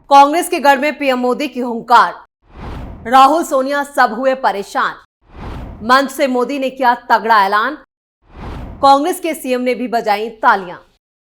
कांग्रेस के गढ़ में पीएम मोदी की हुंकार, राहुल सोनिया सब हुए परेशान। मंच से मोदी ने किया तगड़ा ऐलान, कांग्रेस के सीएम ने भी बजाई तालियां।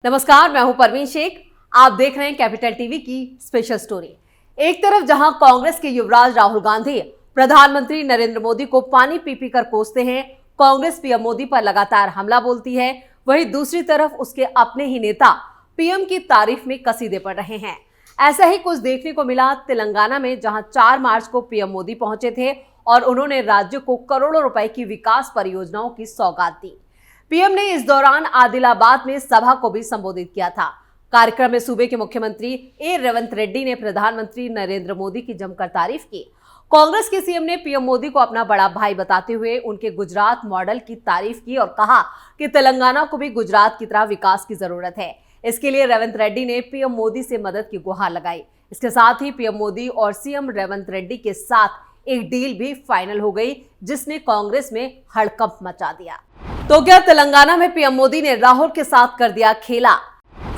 नमस्कार, मैं हूं परवीन शेख, आप देख रहे हैं कैपिटल टीवी की स्पेशल स्टोरी। एक तरफ जहां कांग्रेस के युवराज राहुल गांधी प्रधानमंत्री नरेंद्र मोदी को पानी पी पी कर कोसते हैं, कांग्रेस पीएम मोदी पर लगातार हमला बोलती है, वहीं दूसरी तरफ उसके अपने ही नेता पीएम की तारीफ में कसीदे पड़ रहे हैं। ऐसा ही कुछ देखने को मिला तेलंगाना में, जहां 4 मार्च को पीएम मोदी पहुंचे थे और उन्होंने राज्य को करोड़ों रुपए की विकास परियोजनाओं की सौगात दी। पीएम ने इस दौरान आदिलाबाद में सभा को भी संबोधित किया था। कार्यक्रम में सूबे के मुख्यमंत्री ए रेवंत रेड्डी ने प्रधानमंत्री नरेंद्र मोदी की जमकर तारीफ की। कांग्रेस के सीएम ने पीएम मोदी को अपना बड़ा भाई बताते हुए उनके गुजरात मॉडल की तारीफ की और कहा कि तेलंगाना को भी गुजरात की तरह विकास की जरूरत है। इसके लिए रेवंत रेड्डी ने पीएम मोदी से मदद की गुहार लगाई। इसके साथ ही पीएम मोदी और सीएम रेवंत रेड्डी के साथ एक डील भी फाइनल हो गई, जिसने कांग्रेस में हड़कंप मचा दिया। तो क्या तेलंगाना में पीएम मोदी ने राहुल के साथ कर दिया खेला?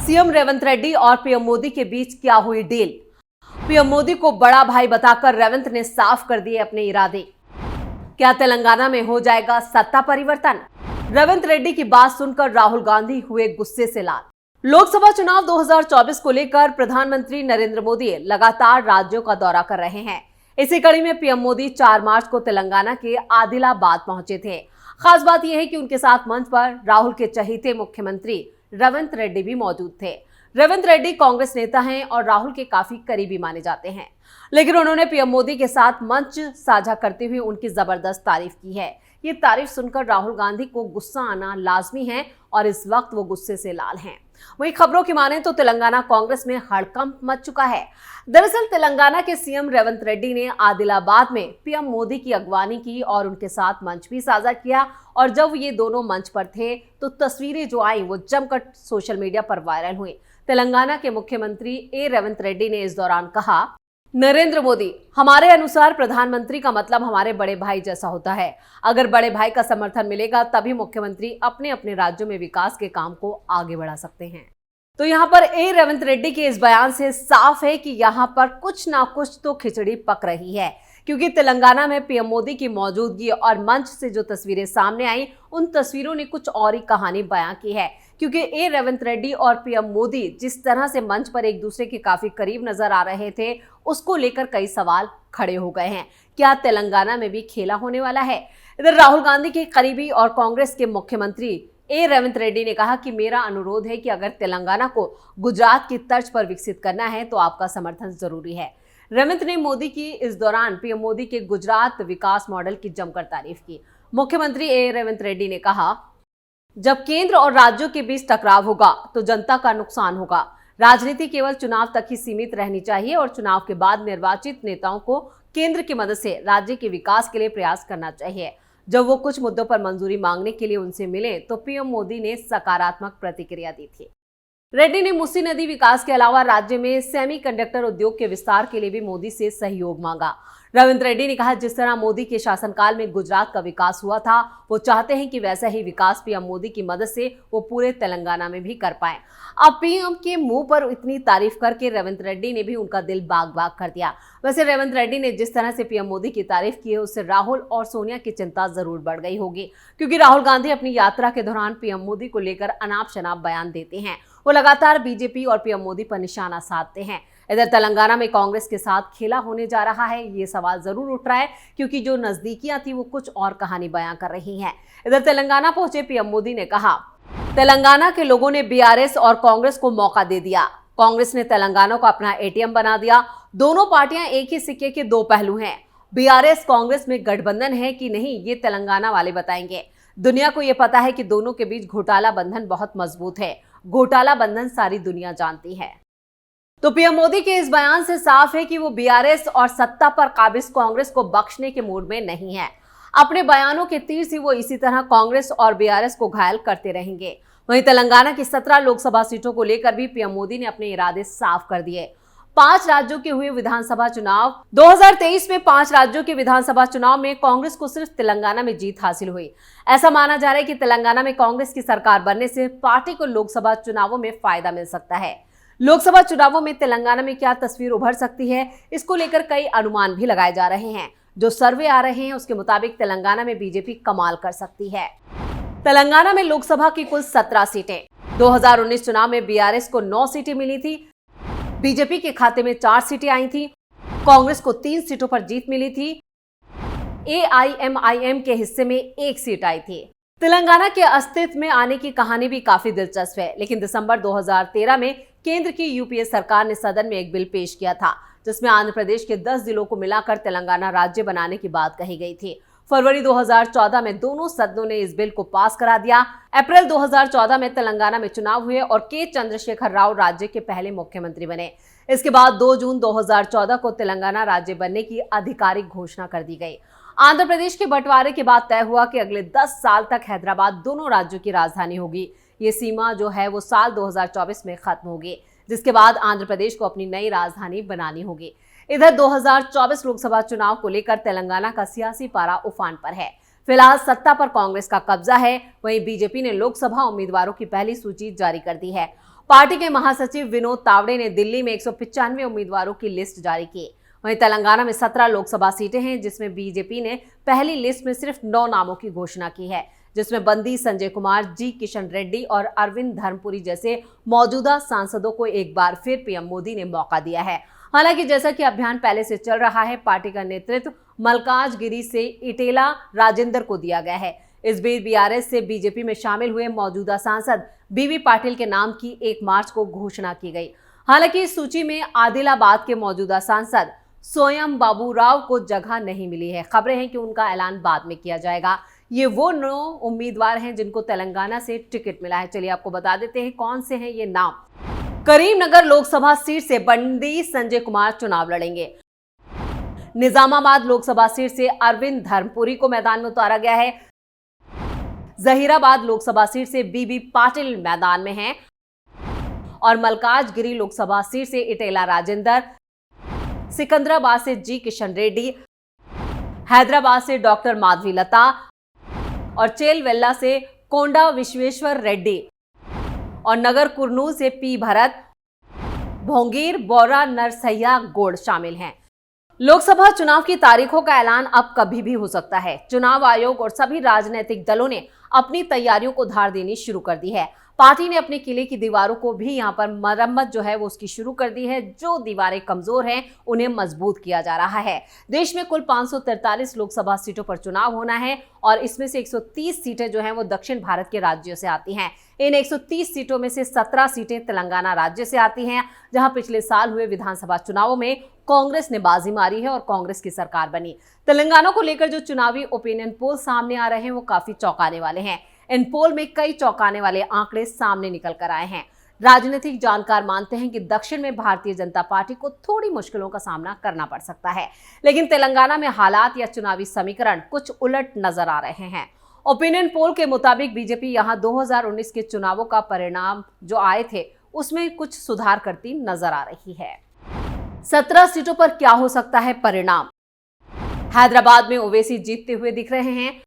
सीएम रेवंत रेड्डी और पीएम मोदी के बीच क्या हुई डील? पीएम मोदी को बड़ा भाई बताकर रेवंत ने साफ कर दिए अपने इरादे। क्या तेलंगाना में हो जाएगा सत्ता परिवर्तन? रेवंत रेड्डी की बात सुनकर राहुल गांधी हुए गुस्से से लाल। लोकसभा चुनाव 2024 को लेकर प्रधानमंत्री नरेंद्र मोदी लगातार राज्यों का दौरा कर रहे हैं। इसी कड़ी में पीएम मोदी 4 मार्च को तेलंगाना के आदिलाबाद पहुंचे थे। खास बात यह है कि उनके साथ मंच पर राहुल के चहेते मुख्यमंत्री रेवंत रेड्डी भी मौजूद थे। रेवंत रेड्डी कांग्रेस नेता हैं और राहुल के काफी करीबी माने जाते हैं, लेकिन उन्होंने पीएम मोदी के साथ मंच साझा करते हुए उनकी जबरदस्त तारीफ की है। ये तारीफ सुनकर राहुल गांधी को गुस्सा आना लाजमी है और इस वक्त वो गुस्से से लाल हैं। वहीं खबरों की माने तो तेलंगाना कांग्रेस में हड़कंप मच चुका है। दरअसल तेलंगाना के सीएम रेवंत रेड्डी ने आदिलाबाद में पीएम मोदी की अगवानी की और उनके साथ मंच भी साझा किया। और जब ये दोनों मंच पर थे तो तस्वीरें जो आई वो जमकर सोशल मीडिया पर वायरल हुई। तेलंगाना के मुख्यमंत्री ए रेवंत रेड्डी ने इस दौरान कहा, नरेंद्र मोदी, हमारे अनुसार प्रधानमंत्री का मतलब हमारे बड़े भाई जैसा होता है। अगर बड़े भाई का समर्थन मिलेगा तभी मुख्यमंत्री अपने अपने राज्यों में विकास के काम को आगे बढ़ा सकते हैं। तो यहाँ पर ए रेवंत रेड्डी के इस बयान से साफ है कि यहाँ पर कुछ ना कुछ तो खिचड़ी पक रही है, क्योंकि तेलंगाना में पीएम मोदी की मौजूदगी और मंच से जो तस्वीरें सामने आई, उन तस्वीरों ने कुछ और ही कहानी बयां की है। क्योंकि ए रेवंत रेड्डी और पीएम मोदी जिस तरह से मंच पर एक दूसरे के काफी करीब नजर आ रहे थे, उसको लेकर कई सवाल खड़े हो गए हैं। क्या तेलंगाना में भी खेला होने वाला है? इधर राहुल गांधी के करीबी और कांग्रेस के मुख्यमंत्री ए रेवंत रेड्डी ने कहा कि मेरा अनुरोध है कि अगर तेलंगाना को गुजरात की तर्ज पर विकसित करना है तो आपका समर्थन जरूरी है। रेवंत ने मोदी की इस दौरान पीएम मोदी के गुजरात विकास मॉडल की जमकर तारीफ की। मुख्यमंत्री ए रेवंत रेड्डी ने कहा, जब केंद्र और राज्यों के बीच टकराव होगा तो जनता का नुकसान होगा। राजनीति केवल चुनाव तक ही सीमित रहनी चाहिए और चुनाव के बाद निर्वाचित नेताओं को केंद्र की मदद से राज्य के विकास के लिए प्रयास करना चाहिए। जब वो कुछ मुद्दों पर मंजूरी मांगने के लिए उनसे मिले तो पीएम मोदी ने सकारात्मक प्रतिक्रिया दी थी। रेड्डी ने मूसी नदी विकास के अलावा राज्य में सेमीकंडक्टर उद्योग के विस्तार के लिए भी मोदी से सहयोग मांगा। रेवंत रेड्डी ने कहा, जिस तरह मोदी के शासनकाल में गुजरात का विकास हुआ था, वो चाहते हैं कि वैसा ही विकास पीएम मोदी की मदद से वो पूरे तेलंगाना में भी कर पाए। अब पीएम के मुंह पर इतनी तारीफ करके रेवंत रेड्डी ने भी उनका दिल बाग बाग कर दिया। वैसे रेवंत रेड्डी ने जिस तरह से पीएम मोदी की तारीफ की है, उससे राहुल और सोनिया की चिंता जरूर बढ़ गई होगी, क्योंकि राहुल गांधी अपनी यात्रा के दौरान पीएम मोदी को लेकर अनाप शनाप बयान देते हैं। वो लगातार बीजेपी और पीएम मोदी पर निशाना साधते हैं। इधर तेलंगाना में कांग्रेस के साथ खेला होने जा रहा है, ये सवाल जरूर उठ रहा है, क्योंकि जो नजदीकियां थी वो कुछ और कहानी बयां कर रही हैं। इधर तेलंगाना पहुंचे पीएम मोदी ने कहा, तेलंगाना के लोगों ने बीआरएस और कांग्रेस को मौका दे दिया। कांग्रेस ने तेलंगाना को अपना एटीएम बना दिया। दोनों पार्टियां एक ही सिक्के के दो पहलू हैं। बीआरएस कांग्रेस में गठबंधन है कि नहीं, ये तेलंगाना वाले बताएंगे। दुनिया को ये पता है कि दोनों के बीच घोटाला बंधन बहुत मजबूत है। घोटाला बंधन सारी दुनिया जानती है। तो पीएम मोदी के इस बयान से साफ है कि वो बीआरएस और सत्ता पर काबिज कांग्रेस को बख्शने के मूड में नहीं है। अपने बयानों के तीर से वो इसी तरह कांग्रेस और बीआरएस को घायल करते रहेंगे। वहीं तेलंगाना की 17 लोकसभा सीटों को लेकर भी पीएम मोदी ने अपने इरादे साफ कर दिए। 5 राज्यों के हुए विधानसभा चुनाव 2023 में 5 राज्यों के विधानसभा चुनाव में कांग्रेस को सिर्फ तेलंगाना में जीत हासिल हुई। ऐसा माना जा रहा है कि तेलंगाना में कांग्रेस की सरकार बनने से पार्टी को लोकसभा चुनावों में फायदा मिल सकता है। लोकसभा चुनावों में तेलंगाना में क्या तस्वीर उभर सकती है, इसको लेकर कई अनुमान भी लगाए जा रहे हैं। जो सर्वे आ रहे हैं उसके मुताबिक तेलंगाना में बीजेपी कमाल कर सकती है। तेलंगाना में लोकसभा की कुल 17 सीटें। 2019 चुनाव में बीआरएस को 9 सीटें मिली थी, बीजेपी के खाते में 4 सीटें आई थी, कांग्रेस को 3 सीटों पर जीत मिली थी, एआईएमआईएम के हिस्से में 1 सीट आई थी। तेलंगाना के अस्तित्व में आने की कहानी भी काफी दिलचस्प है, लेकिन दिसंबर 2013 में केंद्र की यूपीए सरकार ने सदन में एक बिल पेश किया था जिसमें आंध्र प्रदेश के 10 जिलों को मिलाकर तेलंगाना राज्य बनाने की बात कही गई थी। फरवरी 2014 में दोनों सदनों ने इस बिल को पास करा दिया। अप्रैल 2014 में तेलंगाना में चुनाव हुए और के चंद्रशेखर राव राज्य के पहले मुख्यमंत्री बने। इसके बाद 2 जून 2014 को तेलंगाना राज्य बनने की आधिकारिक घोषणा कर दी गई। आंध्र प्रदेश के बंटवारे के बाद तय हुआ कि अगले 10 साल तक हैदराबाद दोनों राज्यों की राजधानी होगी। ये सीमा जो है वो साल 2024 में खत्म होगी, जिसके बाद आंध्र प्रदेश को अपनी नई राजधानी बनानी होगी। इधर 2024 लोकसभा चुनाव को लेकर तेलंगाना का सियासी पारा उफान पर है। फिलहाल सत्ता पर कांग्रेस का कब्जा है, वहीं बीजेपी ने लोकसभा उम्मीदवारों की पहली सूची जारी कर दी है। पार्टी के महासचिव विनोद तावड़े ने दिल्ली में 195 उम्मीदवारों की लिस्ट जारी की। वहीं तेलंगाना में 17 लोकसभा सीटें हैं, जिसमें बीजेपी ने पहली लिस्ट में सिर्फ 9 नामों की घोषणा की है, जिसमें बंदी संजय कुमार, जी किशन रेड्डी और अरविंद धर्मपुरी जैसे मौजूदा सांसदों को एक बार फिर पीएम मोदी ने मौका दिया है। हालांकि जैसा कि अभियान पहले से चल रहा है, पार्टी का नेतृत्व मल्काजगिरी से इटेला राजेंद्र को दिया गया है। इस बीच बीआरएस से बीजेपी में शामिल हुए मौजूदा सांसद बीबी पाटिल के नाम की 1 मार्च को घोषणा की गई। हालांकि इस सूची में आदिलाबाद के मौजूदा सांसद सोयम बाबूराव को जगह नहीं मिली है। खबरें हैं कि उनका ऐलान बाद में किया जाएगा। ये वो 9 उम्मीदवार हैं जिनको तेलंगाना से टिकट मिला है। चलिए आपको बता देते हैं कौन से हैं ये नाम। करीमनगर लोकसभा सीट से बंदी संजय कुमार चुनाव लड़ेंगे। निजामाबाद लोकसभा सीट से अरविंद धर्मपुरी को मैदान में उतारा गया है। जहीराबाद लोकसभा सीट से बीबी पाटिल मैदान में हैं और मल्काजगिरी लोकसभा सीट से इटेला राजेंद्र, सिकंदराबाद से जी किशन रेड्डी, हैदराबाद से डॉक्टर माधवी लता और चेलवेल्ला से कोंडा विश्वेश्वर रेड्डी और नगर कुर्नूल से पी भरत, भोंगीर बोरा नरसैया गौड़ शामिल हैं। लोकसभा चुनाव की तारीखों का ऐलान अब कभी भी हो सकता है। चुनाव आयोग और सभी राजनीतिक दलों ने अपनी तैयारियों को धार देनी शुरू कर दी है। पार्टी ने अपने किले की दीवारों को भी यहां पर मरम्मत जो है वो उसकी शुरू कर दी है। जो दीवारें कमजोर हैं उन्हें मजबूत किया जा रहा है। देश में कुल 543 लोकसभा सीटों पर चुनाव होना है और इसमें से 130 सीटें जो हैं वो दक्षिण भारत के राज्यों से आती हैं। इन 130 सीटों में से 17 सीटें तेलंगाना राज्य से आती हैं, जहां पिछले साल हुए विधानसभा चुनावों में कांग्रेस ने बाजी मारी है और कांग्रेस की सरकार बनी। तेलंगाना को लेकर जो चुनावी ओपिनियन पोल सामने आ रहे हैं वो काफी चौंकाने वाले हैं। इन पोल में कई चौंकाने वाले आंकड़े सामने निकल कर आए हैं। राजनीतिक जानकार मानते हैं कि दक्षिण में भारतीय जनता पार्टी को थोड़ी मुश्किलों का सामना करना पड़ सकता है, लेकिन तेलंगाना में हालात या चुनावी समीकरण कुछ उलट नजर आ रहे हैं। ओपिनियन पोल के मुताबिक बीजेपी यहां 2019 के चुनावों का परिणाम जो आए थे उसमें कुछ सुधार करती नजर आ रही है। 17 सीटों पर क्या हो सकता है परिणाम? हैदराबाद में ओवैसी जीतते हुए दिख रहे हैं।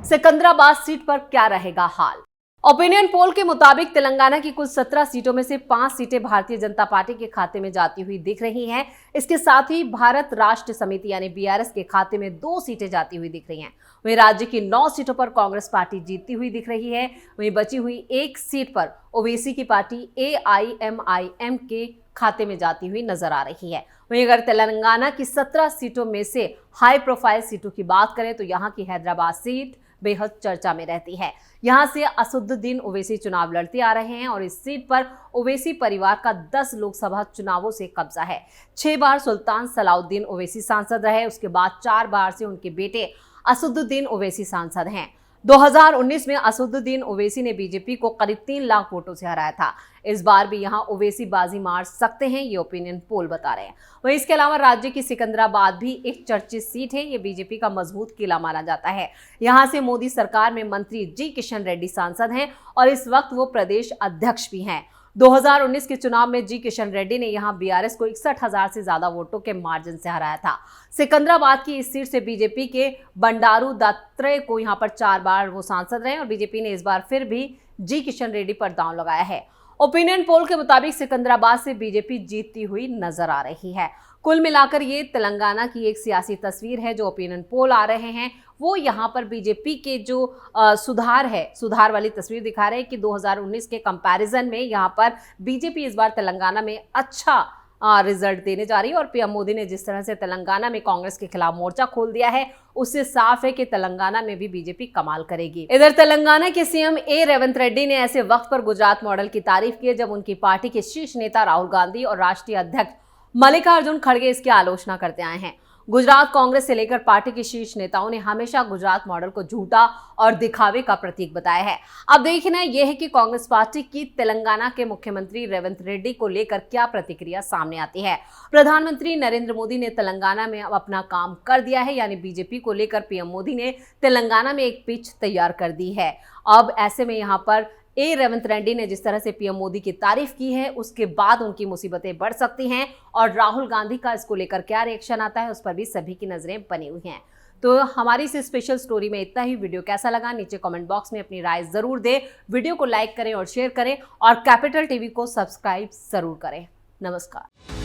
सिकंदराबाद सीट पर क्या रहेगा हाल? ओपिनियन पोल के मुताबिक तेलंगाना की कुल 17 सीटों में से 5 सीटें भारतीय जनता पार्टी के खाते में जाती हुई दिख रही हैं। इसके साथ ही भारत राष्ट्र समिति यानी बीआरएस के खाते में 2 सीटें जाती हुई दिख रही हैं। वहीं राज्य की 9 सीटों पर कांग्रेस पार्टी जीतती हुई दिख रही है। वहीं बची हुई 1 सीट पर ओवैसी की पार्टी एआईएमआईएम के खाते में जाती हुई नजर आ रही है। वहीं अगर तेलंगाना की 17 सीटों में से हाई प्रोफाइल सीटों की बात करें तो यहाँ की हैदराबाद सीट बेहद चर्चा में रहती है। यहां से असदुद्दीन ओवैसी चुनाव लड़ते आ रहे हैं और इस सीट पर ओवैसी परिवार का 10 लोकसभा चुनावों से कब्जा है। 6 बार सुल्तान सलाउद्दीन ओवैसी सांसद रहे, उसके बाद 4 बार से उनके बेटे असदुद्दीन ओवैसी सांसद हैं। 2019 में असदुद्दीन ओवैसी ने बीजेपी को करीब 3 लाख वोटों से हराया था। इस बार भी यहां ओवैसी बाजी मार सकते हैं, ये ओपिनियन पोल बता रहे हैं। वहीं इसके अलावा राज्य की सिकंदराबाद भी एक चर्चित सीट है। ये बीजेपी का मजबूत किला माना जाता है। यहां से मोदी सरकार में मंत्री जी किशन रेड्डी सांसद हैं और इस वक्त वो प्रदेश अध्यक्ष भी हैं। 2019 के चुनाव में जी किशन रेड्डी ने यहां बीआरएस को 61,000 से ज्यादा वोटों के मार्जिन से हराया था। सिकंदराबाद की इस सीट से बीजेपी के बंडारू दत्तात्रेय को यहां पर 4 बार वो सांसद रहे और बीजेपी ने इस बार फिर भी जी किशन रेड्डी पर दांव लगाया है। ओपिनियन पोल के मुताबिक सिकंदराबाद से बीजेपी जीतती हुई नजर आ रही है। कुल मिलाकर ये तेलंगाना की एक सियासी तस्वीर है। जो ओपिनियन पोल आ रहे हैं वो यहाँ पर बीजेपी के जो सुधार वाली तस्वीर दिखा रहे हैं कि 2019 के कंपैरिजन में यहाँ पर बीजेपी इस बार तेलंगाना में अच्छा रिजल्ट देने जा रही है। और पीएम मोदी ने जिस तरह से तेलंगाना में कांग्रेस के खिलाफ मोर्चा खोल दिया है, उससे साफ है कि तेलंगाना में भी बीजेपी कमाल करेगी। इधर तेलंगाना के सीएम रेवंत रेड्डी ने ऐसे वक्त पर गुजरात मॉडल की तारीफ की है जब उनकी पार्टी के शीर्ष नेता राहुल गांधी और राष्ट्रीय अध्यक्ष मल्लिकार्जुन खड़गे इसकी आलोचना करते आए हैं। गुजरात कांग्रेस से लेकर पार्टी के शीर्ष नेताओं ने हमेशा गुजरात मॉडल को झूठा और दिखावे का प्रतीक बताया है। अब देखना यह है कि कांग्रेस पार्टी की तेलंगाना के मुख्यमंत्री रेवंत रेड्डी को लेकर क्या प्रतिक्रिया सामने आती है। प्रधानमंत्री नरेंद्र मोदी ने तेलंगाना में अब अपना काम कर दिया है, यानी बीजेपी को लेकर पीएम मोदी ने तेलंगाना में एक पिच तैयार कर दी है। अब ऐसे में यहाँ पर रेवंत रेड्डी ने जिस तरह से पीएम मोदी की तारीफ की है, उसके बाद उनकी मुसीबतें बढ़ सकती हैं। और राहुल गांधी का इसको लेकर क्या रिएक्शन आता है, उस पर भी सभी की नजरें बनी हुई हैं। तो हमारी इस स्पेशल स्टोरी में इतना ही। वीडियो कैसा लगा नीचे कमेंट बॉक्स में अपनी राय जरूर दें। वीडियो को लाइक करें और शेयर करें और कैपिटल टीवी को सब्सक्राइब जरूर करें। नमस्कार।